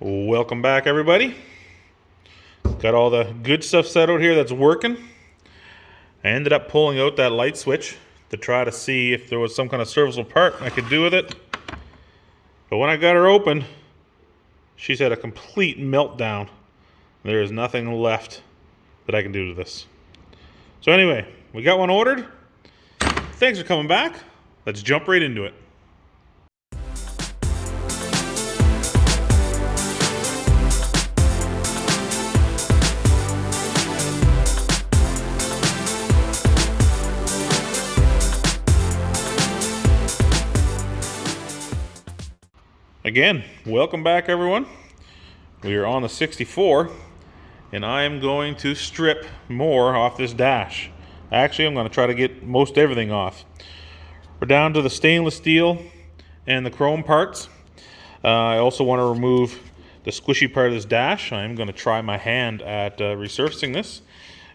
Welcome back, everybody. Got all the good stuff set out here that's working. I ended up pulling out that light switch to try to see if there was some kind of serviceable part I could do with it. But when I got her open, she's had a complete meltdown. There is nothing left that I can do to this. So anyway, we got one ordered. Thanks for coming back. Let's jump right into it. Again, welcome back, everyone. We are on the 64, and I am going to strip more off this dash. Actually, I'm going to try to get most everything off. We're down to the stainless steel and the chrome parts. I also want to remove the squishy part of this dash. I'm going to try my hand at resurfacing this,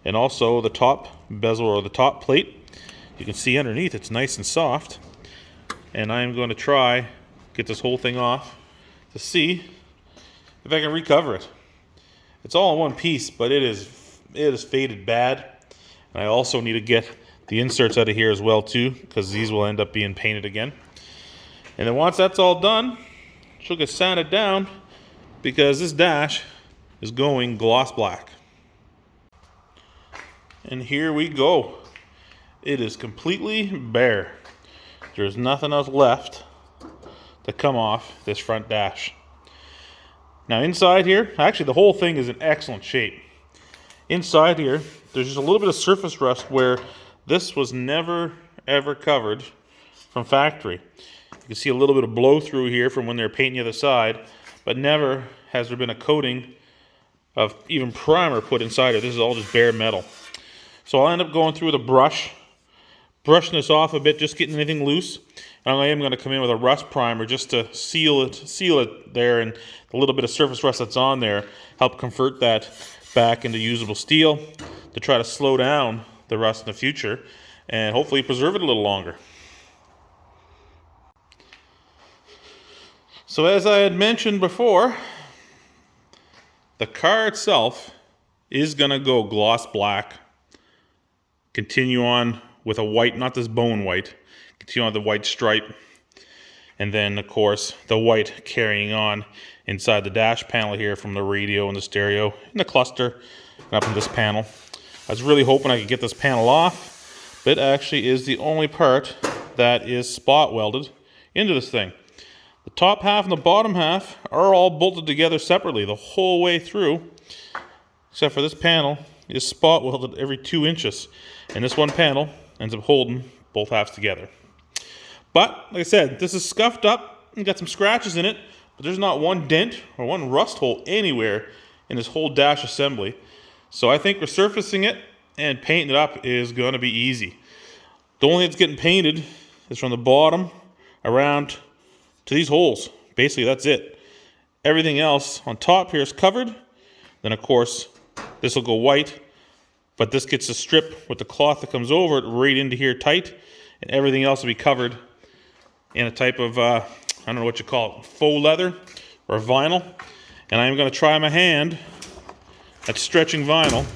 and also the top bezel or the top plate. You can see underneath it's nice and soft, and I'm going to try get this whole thing off to see if I can recover it. It's all in one piece, but it is faded bad. And I also need to get the inserts out of here as well too, because these will end up being painted again. And then once that's all done, she'll get sanded down because this dash is going gloss black. And here we go. It is completely bare. There's nothing else left to come off this front dash. Now inside here, actually the whole thing is in excellent shape. Inside here, there's just a little bit of surface rust where this was never ever covered from factory. You can see a little bit of blow through here from when they're painting the other side, but never has there been a coating of even primer put inside it. This is all just bare metal. So I'll end up going through with a brush, brushing this off a bit, just getting anything loose. And I am going to come in with a rust primer just to seal it there, and a little bit of surface rust that's on there, help convert that back into usable steel to try to slow down the rust in the future and hopefully preserve it a little longer. So as I had mentioned before, the car itself is going to go gloss black, continue on with a white, not this bone white, continue on the white stripe, and then of course the white carrying on inside the dash panel here from the radio and the stereo and the cluster and up in this panel. I was really hoping I could get this panel off, but it actually is the only part that is spot welded into this thing. The top half and the bottom half are all bolted together separately the whole way through, except for this panel is spot welded every 2 inches, and this one panel ends up holding both halves together. But like I said, this is scuffed up and got some scratches in it, but there's not one dent or one rust hole anywhere in this whole dash assembly. So I think resurfacing it and painting it up is going to be easy. The only thing that's getting painted is from the bottom around to these holes. Basically, that's it. Everything else on top here is covered. Then of course, this will go white, but this gets a strip with the cloth that comes over it right into here tight, and everything else will be covered in a type of, I don't know what you call it, faux leather or vinyl. And I'm going to try my hand at stretching vinyl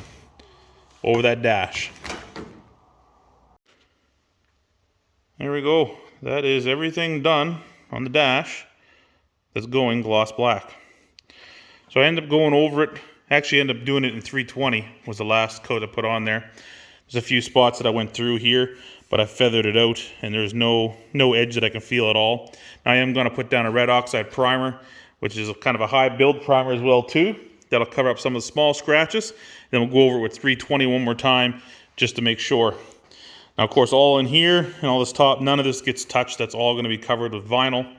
over that dash. There we go. That is everything done on the dash that's going gloss black. So I end up going over it. Actually end up doing it in 320 was the last coat I put on there. There's a few spots that I went through here, but I feathered it out and there's no edge that I can feel at all. Now I am going to put down a red oxide primer, which is kind of a high build primer as well too. That'll cover up some of the small scratches. Then we'll go over it with 320 one more time just to make sure. Now of course all in here and all this top, none of this gets touched. That's all going to be covered with vinyl.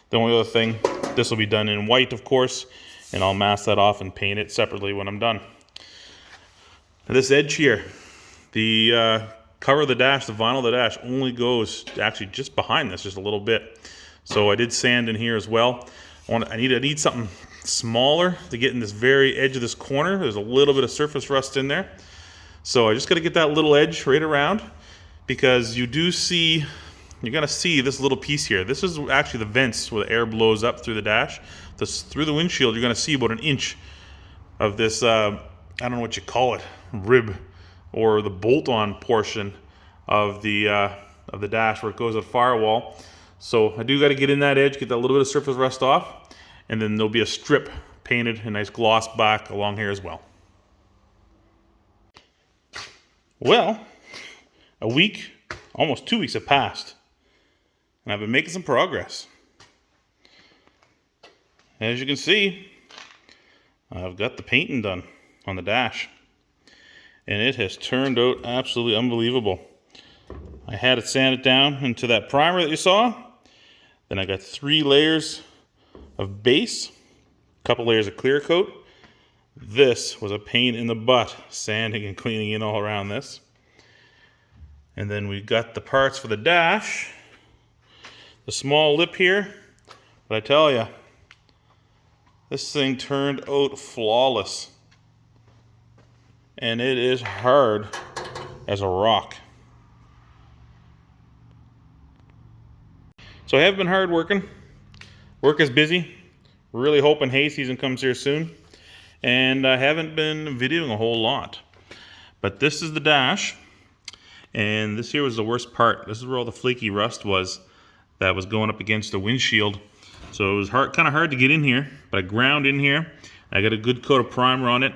The only other thing, this will be done in white of course, and I'll mask that off and paint it separately when I'm done. Now this edge here, the cover of the dash, the vinyl of the dash only goes actually just behind this, just a little bit. So I did sand in here as well. I need something smaller to get in this very edge of this corner. There's a little bit of surface rust in there. So I just got to get that little edge right around, because you're going to see this little piece here. This is actually the vents where the air blows up through the dash. through the windshield, you're going to see about an inch of this, I don't know what you call it, rib, or the bolt-on portion of the dash where it goes to the firewall. So I do got to get in that edge, get that little bit of surface rust off, and then there'll be a strip painted, a nice gloss black along here as well. Well, a week, almost 2 weeks have passed, and I've been making some progress. As you can see, I've got the painting done on the dash, and it has turned out absolutely unbelievable. I had it sanded down into that primer that you saw. Then I got 3 layers of base, a couple layers of clear coat. This was a pain in the butt, sanding and cleaning in all around this. And then we got the parts for the dash, the small lip here. But I tell you, this thing turned out flawless. And it is hard as a rock. So I have been hard working. Work is busy. Really hoping hay season comes here soon. And I haven't been videoing a whole lot. But this is the dash. And this here was the worst part. This is where all the flaky rust was that was going up against the windshield. So it was kind of hard to get in here. But I ground in here. I got a good coat of primer on it.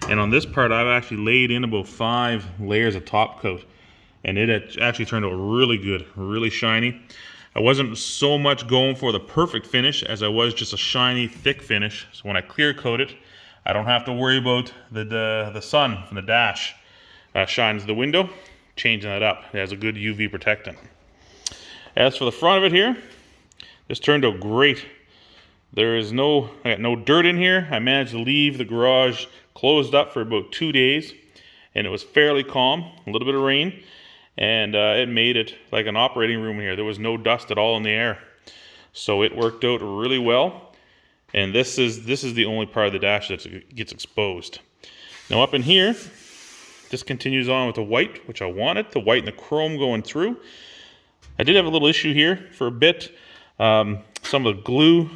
And on this part, I've actually laid in about 5 layers of top coat. And it actually turned out really good, really shiny. I wasn't so much going for the perfect finish as I was just a shiny, thick finish. So when I clear coat it, I don't have to worry about the sun from the dash shines the window. Changing that up. It has a good UV protectant. As for the front of it here, this turned out great. I got no dirt in here. I managed to leave the garage closed up for about 2 days, and it was fairly calm, a little bit of rain, and it made it like an operating room here. There was no dust at all in the air. So it worked out really well. And this is the only part of the dash that gets exposed. Now up in here, this continues on with the white, which I wanted, the white and the chrome going through. I did have a little issue here for a bit. Some of the glue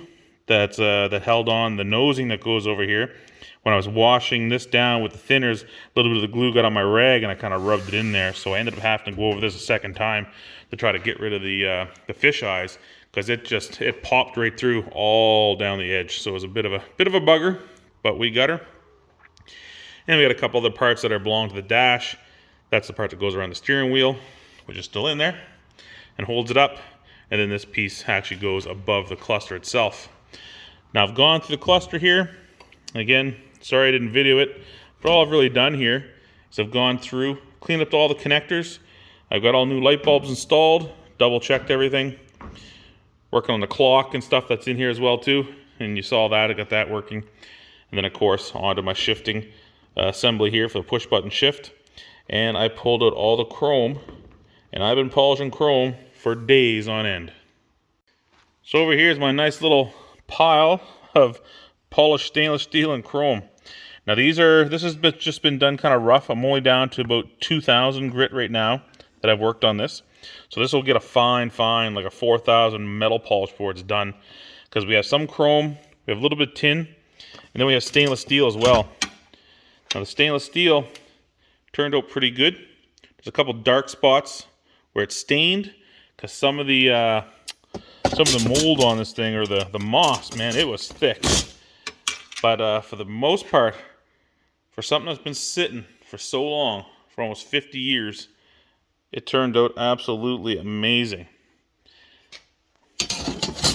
that held on the nosing that goes over here. When I was washing this down with the thinners, a little bit of the glue got on my rag and I kind of rubbed it in there. So I ended up having to go over this a second time to try to get rid of the fish eyes, because it popped right through all down the edge. So it was a bit of a bugger, but we got her. And we got a couple other parts that belong to the dash. That's the part that goes around the steering wheel, which is still in there and holds it up. And then this piece actually goes above the cluster itself. Now I've gone through the cluster here. Again, sorry I didn't video it, but all I've really done here is I've gone through, cleaned up all the connectors. I've got all new light bulbs installed, double checked everything. Working on the clock and stuff that's in here as well too. And you saw that, I got that working. And then of course onto my shifting assembly here for the push button shift. And I pulled out all the chrome, and I've been polishing chrome for days on end. So over here is my nice little pile of polished stainless steel and chrome. Now this has just been done kind of rough. I'm only down to about 2,000 grit right now that I've worked on this. So this will get a fine, like a 4,000 metal polish before it's done. Because we have some chrome, we have a little bit of tin, and then we have stainless steel as well. Now the stainless steel turned out pretty good. There's a couple dark spots where it's stained, because some of the mold on this thing, or the moss, man, it was thick. But for the most part, for something that's been sitting for so long, for almost 50 years, it turned out absolutely amazing.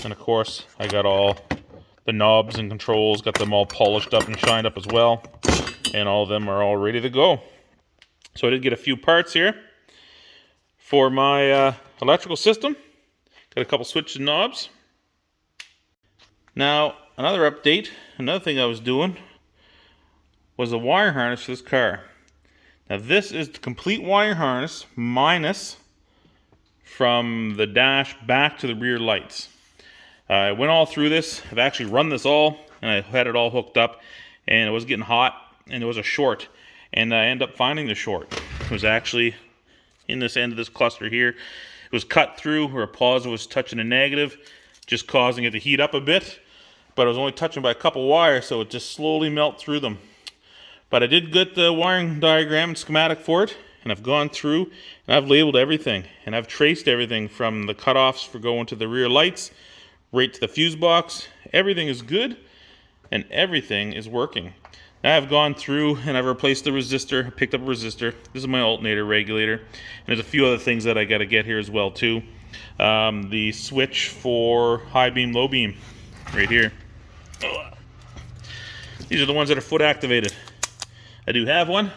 And of course, I got all the knobs and controls, got them all polished up and shined up as well. And all of them are all ready to go. So I did get a few parts here for my electrical system. Got a couple switches and knobs. Now, another update, another thing I was doing was the wire harness for this car. Now this is the complete wire harness minus from the dash back to the rear lights. I went all through this. I've actually run this all, and I had it all hooked up, and it was getting hot, and there was a short, and I ended up finding the short. It was actually in this end of this cluster here. It was cut through where a positive was touching a negative, just causing it to heat up a bit. but I was only touching by a couple wires, so it just slowly melted through them. But I did get the wiring diagram and schematic for it, and I've gone through and I've labeled everything, and I've traced everything from the cutoffs for going to the rear lights right to the fuse box. Everything is good and everything is working. Now I've gone through and I've replaced the resistor, picked up a resistor. This is my alternator regulator, and there's a few other things that I got to get here as well too. The switch for high beam, low beam, right here. These are the ones that are foot activated. I do have one.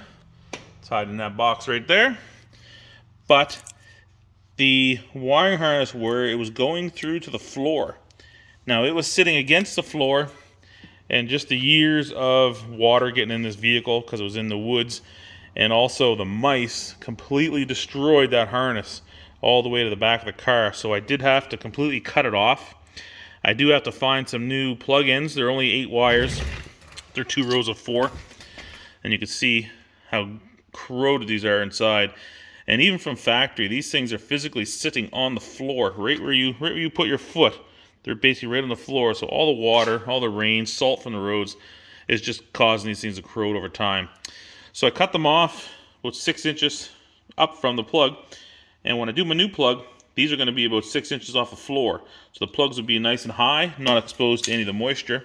It's hiding in that box right there. But the wiring harness, where it was going through to the floor. Now it was sitting against the floor, and just the years of water getting in this vehicle because it was in the woods, and also the mice completely destroyed that harness all the way to the back of the car. So I did have to completely cut it off. I do have to find some new plug-ins. They're only 8 wires. They're 2 rows of 4. And you can see how corroded these are inside. And even from factory, these things are physically sitting on the floor, right where you put your foot. They're basically right on the floor. So all the water, all the rain, salt from the roads is just causing these things to corrode over time. So I cut them off about 6 inches up from the plug. And when I do my new plug, these are going to be about 6 inches off the floor. So the plugs will be nice and high, not exposed to any of the moisture.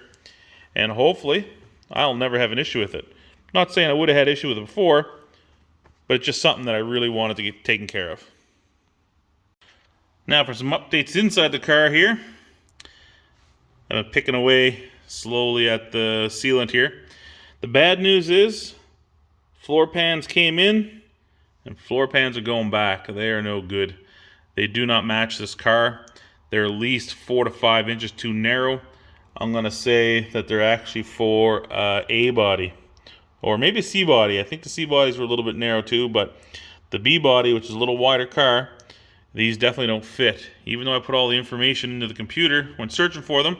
And hopefully, I'll never have an issue with it. Not saying I would have had issue with it before, but it's just something that I really wanted to get taken care of. Now for some updates inside the car here. I'm picking away slowly at the sealant here. The bad news is floor pans came in and floor pans are going back. They are no good. They do not match this car. They're at least 4 to 5 inches too narrow. I'm going to say that they're actually for A body. Or maybe C body. I think the C bodies were a little bit narrow too, but the B body, which is a little wider car, these definitely don't fit. Even though I put all the information into the computer when searching for them,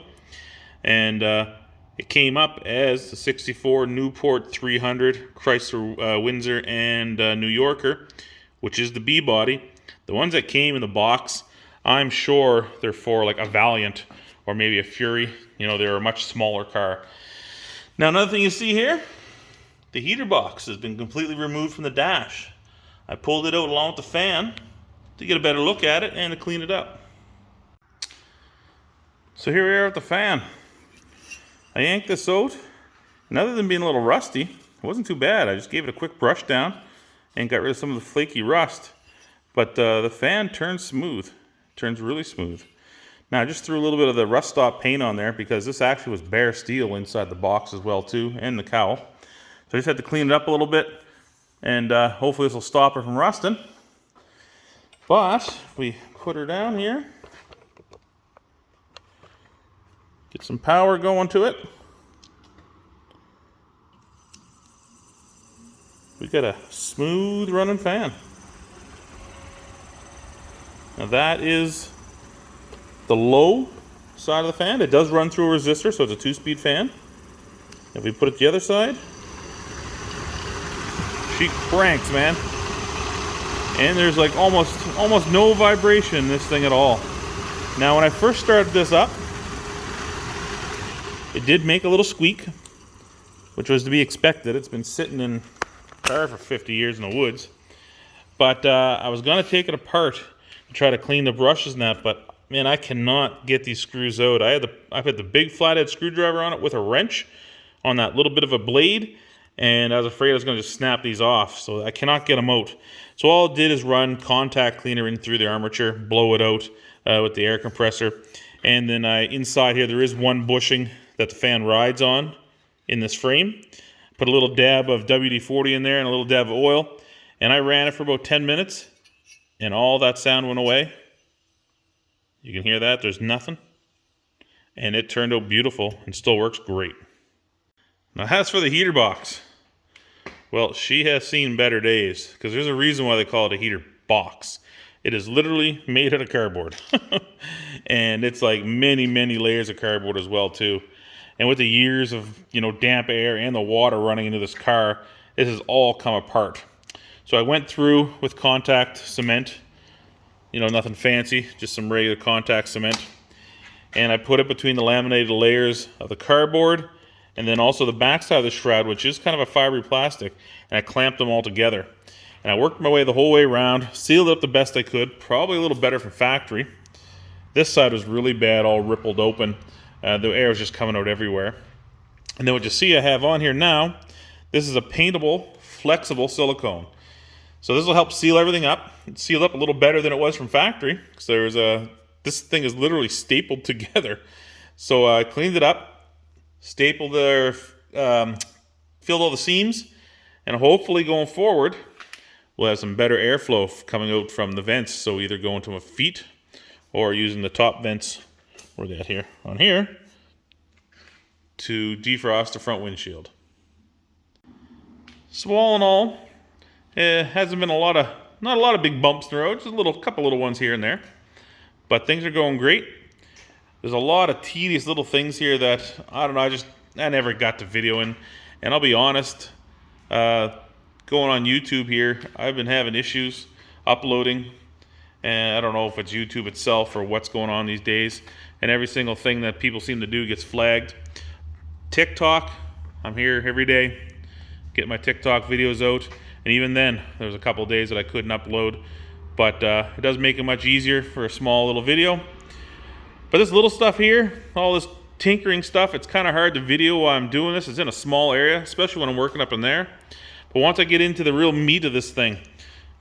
and it came up as the 64 Newport 300 Chrysler Windsor and New Yorker, which is the B body. The ones that came in the box, I'm sure they're for like a Valiant or maybe a Fury. You know, they're a much smaller car. Now another thing you see here, the heater box has been completely removed from the dash. I pulled it out along with the fan to get a better look at it and to clean it up. So here we are with the fan. I yanked this out, and other than being a little rusty, it wasn't too bad. I just gave it a quick brush down and got rid of some of the flaky rust. But the fan turns smooth. It turns really smooth. Now I just threw a little bit of the rust stop paint on there because this actually was bare steel inside the box as well too, and the cowl. So I just had to clean it up a little bit, and hopefully this will stop her from rusting. But if we put her down here, get some power going to it, we got a smooth running fan. Now that is the low side of the fan. It does run through a resistor, so it's a 2-speed fan. If we put it the other side, she cranks, man. And there's like almost no vibration in this thing at all. Now when I first started this up, it did make a little squeak, which was to be expected. It's been sitting in the car for 50 years in the woods. But I was going to take it apart to try to clean the brushes and that, but man, I cannot get these screws out. I've had the big flathead screwdriver on it with a wrench on that little bit of a blade, and I was afraid I was going to just snap these off, so I cannot get them out. So all it did is run contact cleaner in through the armature, blow it out with the air compressor, and then inside here there is one bushing that the fan rides on in this frame. Put a little dab of WD-40 in there and a little dab of oil, and I ran it for about 10 minutes, and all that sound went away. You can hear that, there's nothing. And it turned out beautiful and still works great. Now as for the heater box, well, she has seen better days, because there's a reason why they call it a heater box. It is literally made out of cardboard. And it's like many, many layers of cardboard as well too. And with the years of, damp air and the water running into this car, this has all come apart. So I went through with contact cement, nothing fancy, just some regular contact cement. and I put it between the laminated layers of the cardboard and then also the backside of the shroud, which is kind of a fibery plastic, and I clamped them all together. And I worked my way the whole way around, sealed it up the best I could, probably a little better from factory. This side was really bad, all rippled open. The air was just coming out everywhere. And then what you see I have on here now, this is a paintable, flexible silicone. So this will help seal everything up. It's sealed up a little better than it was from factory, because this thing is literally stapled together. So I cleaned it up, stapled filled all the seams, and hopefully going forward, we'll have some better airflow coming out from the vents. So either going to my feet or using the top vents, where they at here, on here, to defrost the front windshield. So all in all, it hasn't been not a lot of big bumps in the road, just a couple little ones here and there. But things are going great. There's a lot of tedious little things here that, I don't know, I never got to videoing. And I'll be honest, going on YouTube here, I've been having issues uploading. And I don't know if it's YouTube itself or what's going on these days. And every single thing that people seem to do gets flagged. TikTok, I'm here every day, get my TikTok videos out. And even then, there was a couple of days that I couldn't upload. But it does make it much easier for a small little video. But this little stuff here, all this tinkering stuff, it's kind of hard to video while I'm doing this. It's in a small area, especially when I'm working up in there. But once I get into the real meat of this thing,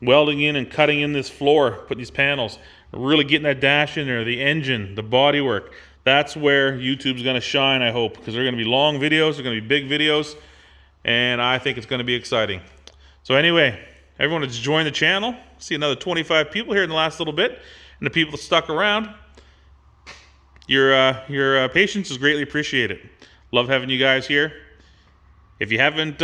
welding in and cutting in this floor, putting these panels, really getting that dash in there, the engine, the bodywork, that's where YouTube's going to shine, I hope, because they're going to be long videos, they're going to be big videos, and I think it's going to be exciting. So anyway, everyone that's joined the channel, see another 25 people here in the last little bit, and the people that stuck around, your patience is greatly appreciated. Love having you guys here. If you haven't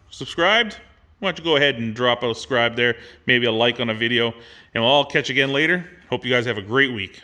subscribed, why don't you go ahead and drop a subscribe there, maybe a like on a video, and we'll all catch you again later. Hope you guys have a great week.